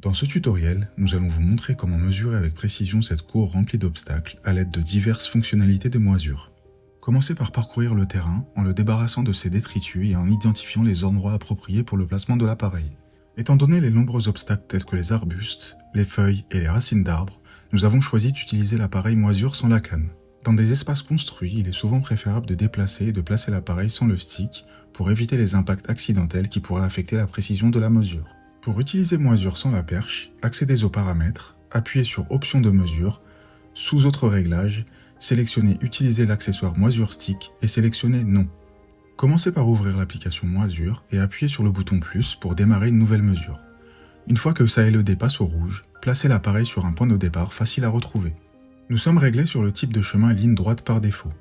Dans ce tutoriel, nous allons vous montrer comment mesurer avec précision cette cour remplie d'obstacles à l'aide de diverses fonctionnalités de moisure. Commencez par parcourir le terrain en le débarrassant de ses détritus et en identifiant les endroits appropriés pour le placement de l'appareil. Étant donné les nombreux obstacles tels que les arbustes, les feuilles et les racines d'arbres, nous avons choisi d'utiliser l'appareil moisure sans la canne. Dans des espaces construits, il est souvent préférable de déplacer et de placer l'appareil sans le stick pour éviter les impacts accidentels qui pourraient affecter la précision de la mesure. Pour utiliser moisure sans la perche, accédez aux paramètres, appuyez sur Options de mesure, sous Autres réglages, sélectionnez Utiliser l'accessoire moisure stick et sélectionnez Non. Commencez par ouvrir l'application moisure et appuyez sur le bouton plus pour démarrer une nouvelle mesure. Une fois que ça LED passe au rouge, placez l'appareil sur un point de départ facile à retrouver. Nous sommes réglés sur le type de chemin ligne droite par défaut.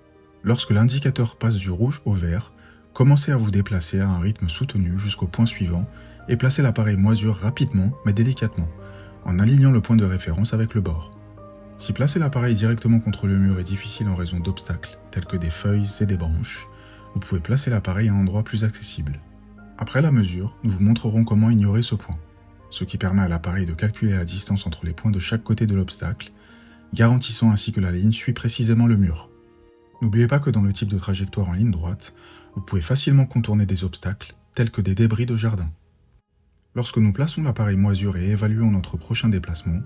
Lorsque l'indicateur passe du rouge au vert, commencez à vous déplacer à un rythme soutenu jusqu'au point suivant et placez l'appareil moisure rapidement mais délicatement, en alignant le point de référence avec le bord. Si placer l'appareil directement contre le mur est difficile en raison d'obstacles tels que des feuilles et des branches, vous pouvez placer l'appareil à un endroit plus accessible. Après la mesure, nous vous montrerons comment ignorer ce point, ce qui permet à l'appareil de calculer la distance entre les points de chaque côté de l'obstacle, garantissant ainsi que la ligne suit précisément le mur. N'oubliez pas que dans le type de trajectoire en ligne droite, vous pouvez facilement contourner des obstacles tels que des débris de jardin. Lorsque nous plaçons l'appareil moisure et évaluons notre prochain déplacement,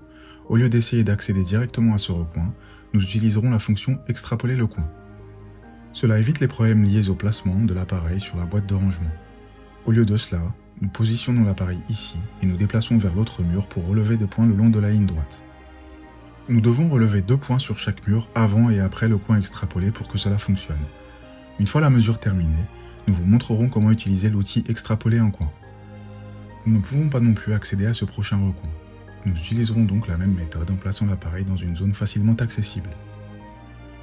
au lieu d'essayer d'accéder directement à ce recoin, nous utiliserons la fonction extrapoler le coin. Cela évite les problèmes liés au placement de l'appareil sur la boîte de rangement. Au lieu de cela, nous positionnons l'appareil ici et nous déplaçons vers l'autre mur pour relever des points le long de la ligne droite. Nous devons relever 2 points sur chaque mur avant et après le coin extrapolé pour que cela fonctionne. Une fois la mesure terminée, nous vous montrerons comment utiliser l'outil extrapoler un coin. Nous ne pouvons pas non plus accéder à ce prochain recoin. Nous utiliserons donc la même méthode en plaçant l'appareil dans une zone facilement accessible.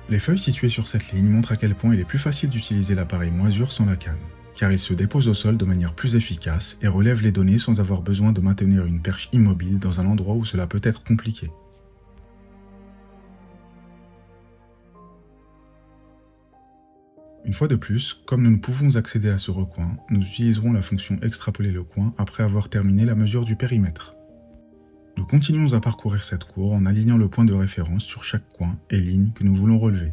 Les feuilles situées sur cette ligne montrent à quel point il est plus facile d'utiliser l'appareil moisure sans la canne, car il se dépose au sol de manière plus efficace et relève les données sans avoir besoin de maintenir une perche immobile dans un endroit où cela peut être compliqué. Une fois de plus, comme nous ne pouvons accéder à ce recoin, nous utiliserons la fonction extrapoler le coin après avoir terminé la mesure du périmètre. Nous continuons à parcourir cette cour en alignant le point de référence sur chaque coin et ligne que nous voulons relever.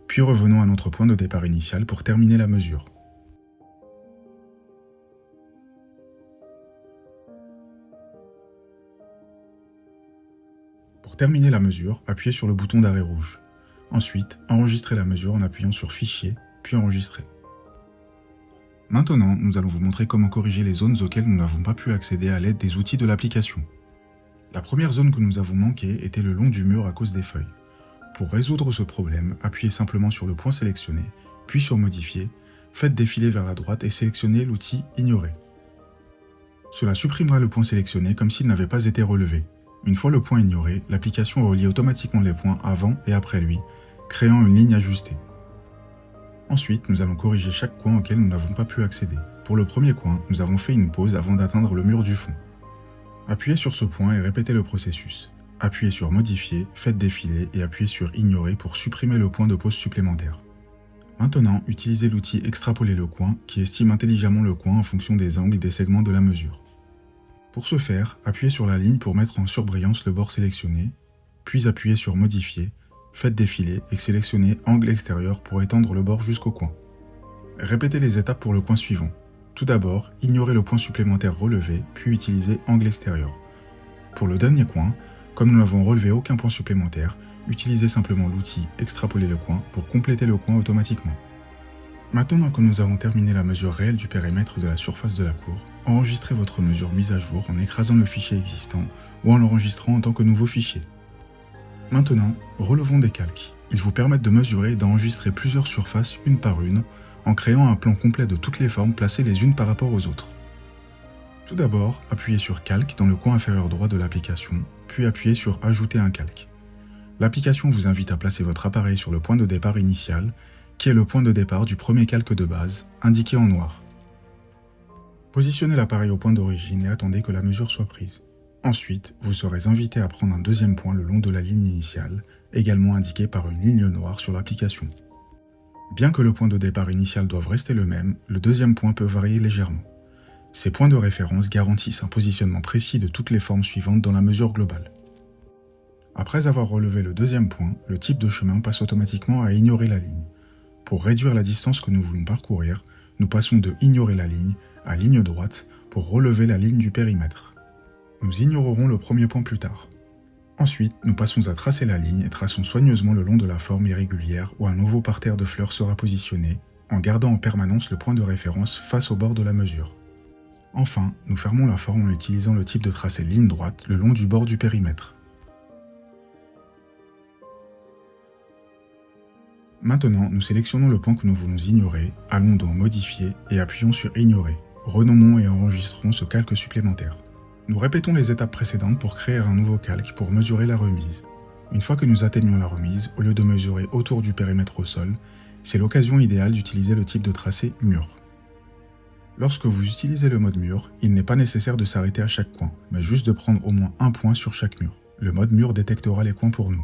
Puis revenons à notre point de départ initial pour terminer la mesure. Pour terminer la mesure, appuyez sur le bouton d'arrêt rouge. Ensuite, enregistrez la mesure en appuyant sur Fichier, puis Enregistrer. Maintenant, nous allons vous montrer comment corriger les zones auxquelles nous n'avons pas pu accéder à l'aide des outils de l'application. La première zone que nous avons manquée était le long du mur à cause des feuilles. Pour résoudre ce problème, appuyez simplement sur le point sélectionné, puis sur Modifier, faites défiler vers la droite et sélectionnez l'outil Ignorer. Cela supprimera le point sélectionné comme s'il n'avait pas été relevé. Une fois le point ignoré, l'application relie automatiquement les points avant et après lui, créant une ligne ajustée. Ensuite, nous allons corriger chaque coin auquel nous n'avons pas pu accéder. Pour le premier coin, nous avons fait une pause avant d'atteindre le mur du fond. Appuyez sur ce point et répétez le processus. Appuyez sur Modifier, faites défiler et appuyez sur Ignorer pour supprimer le point de pause supplémentaire. Maintenant, utilisez l'outil Extrapoler le coin qui estime intelligemment le coin en fonction des angles des segments de la mesure. Pour ce faire, appuyez sur la ligne pour mettre en surbrillance le bord sélectionné, puis appuyez sur Modifier, faites défiler et sélectionnez Angle extérieur pour étendre le bord jusqu'au coin. Répétez les étapes pour le coin suivant. Tout d'abord, ignorez le point supplémentaire relevé, puis utilisez Angle extérieur. Pour le dernier coin, comme nous n'avons relevé aucun point supplémentaire, utilisez simplement l'outil Extrapoler le coin pour compléter le coin automatiquement. Maintenant que nous avons terminé la mesure réelle du périmètre de la surface de la cour, enregistrez votre mesure mise à jour en écrasant le fichier existant ou en l'enregistrant en tant que nouveau fichier. Maintenant, relevons des calques. Ils vous permettent de mesurer et d'enregistrer plusieurs surfaces une par une, en créant un plan complet de toutes les formes placées les unes par rapport aux autres. Tout d'abord, appuyez sur Calque dans le coin inférieur droit de l'application, puis appuyez sur Ajouter un calque. L'application vous invite à placer votre appareil sur le point de départ initial, qui est le point de départ du premier calque de base, indiqué en noir. Positionnez l'appareil au point d'origine et attendez que la mesure soit prise. Ensuite, vous serez invité à prendre un deuxième point le long de la ligne initiale, également indiqué par une ligne noire sur l'application. Bien que le point de départ initial doive rester le même, le deuxième point peut varier légèrement. Ces points de référence garantissent un positionnement précis de toutes les formes suivantes dans la mesure globale. Après avoir relevé le deuxième point, le type de chemin passe automatiquement à ignorer la ligne. Pour réduire la distance que nous voulons parcourir, nous passons de ignorer la ligne à ligne droite pour relever la ligne du périmètre. Nous ignorerons le premier point plus tard. Ensuite, nous passons à tracer la ligne et traçons soigneusement le long de la forme irrégulière où un nouveau parterre de fleurs sera positionné, en gardant en permanence le point de référence face au bord de la mesure. Enfin, nous fermons la forme en utilisant le type de tracé ligne droite le long du bord du périmètre. Maintenant, nous sélectionnons le point que nous voulons ignorer, allons dans Modifier et appuyons sur Ignorer. Renommons et enregistrons ce calque supplémentaire. Nous répétons les étapes précédentes pour créer un nouveau calque pour mesurer la remise. Une fois que nous atteignons la remise, au lieu de mesurer autour du périmètre au sol, c'est l'occasion idéale d'utiliser le type de tracé mur. Lorsque vous utilisez le mode mur, il n'est pas nécessaire de s'arrêter à chaque coin, mais juste de prendre au moins un point sur chaque mur. Le mode mur détectera les coins pour nous.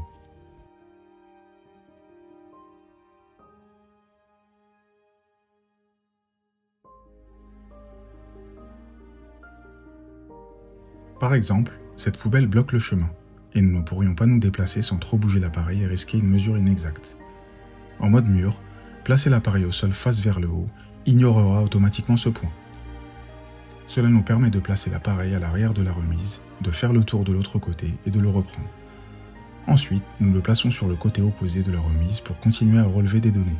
Par exemple, cette poubelle bloque le chemin, et nous ne pourrions pas nous déplacer sans trop bouger l'appareil et risquer une mesure inexacte. En mode mur, placer l'appareil au sol face vers le haut ignorera automatiquement ce point. Cela nous permet de placer l'appareil à l'arrière de la remise, de faire le tour de l'autre côté et de le reprendre. Ensuite, nous le plaçons sur le côté opposé de la remise pour continuer à relever des données.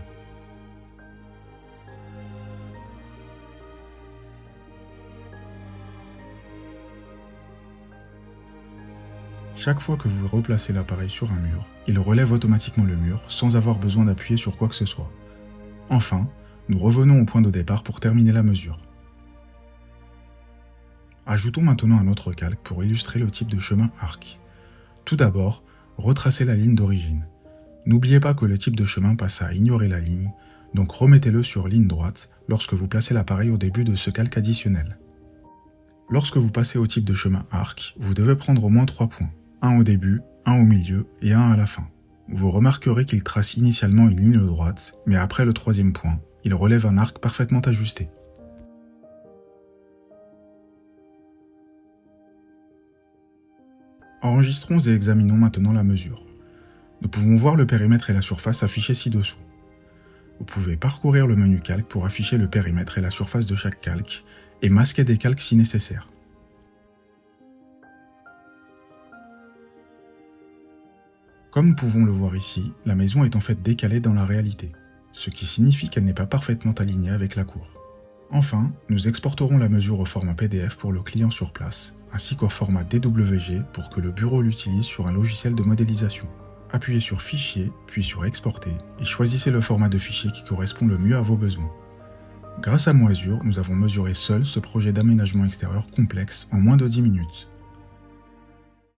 Chaque fois que vous replacez l'appareil sur un mur, il relève automatiquement le mur sans avoir besoin d'appuyer sur quoi que ce soit. Enfin, nous revenons au point de départ pour terminer la mesure. Ajoutons maintenant un autre calque pour illustrer le type de chemin arc. Tout d'abord, retracez la ligne d'origine. N'oubliez pas que le type de chemin passe à ignorer la ligne, donc remettez-le sur ligne droite lorsque vous placez l'appareil au début de ce calque additionnel. Lorsque vous passez au type de chemin arc, vous devez prendre au moins 3 points. Un au début, un au milieu et un à la fin. Vous remarquerez qu'il trace initialement une ligne droite, mais après le troisième point, il relève un arc parfaitement ajusté. Enregistrons et examinons maintenant la mesure. Nous pouvons voir le périmètre et la surface affichés ci-dessous. Vous pouvez parcourir le menu calque pour afficher le périmètre et la surface de chaque calque et masquer des calques si nécessaire. Comme nous pouvons le voir ici, la maison est en fait décalée dans la réalité, ce qui signifie qu'elle n'est pas parfaitement alignée avec la cour. Enfin, nous exporterons la mesure au format PDF pour le client sur place, ainsi qu'au format DWG pour que le bureau l'utilise sur un logiciel de modélisation. Appuyez sur Fichier, puis sur Exporter, et choisissez le format de fichier qui correspond le mieux à vos besoins. Grâce à Moisure, nous avons mesuré seul ce projet d'aménagement extérieur complexe en moins de 10 minutes.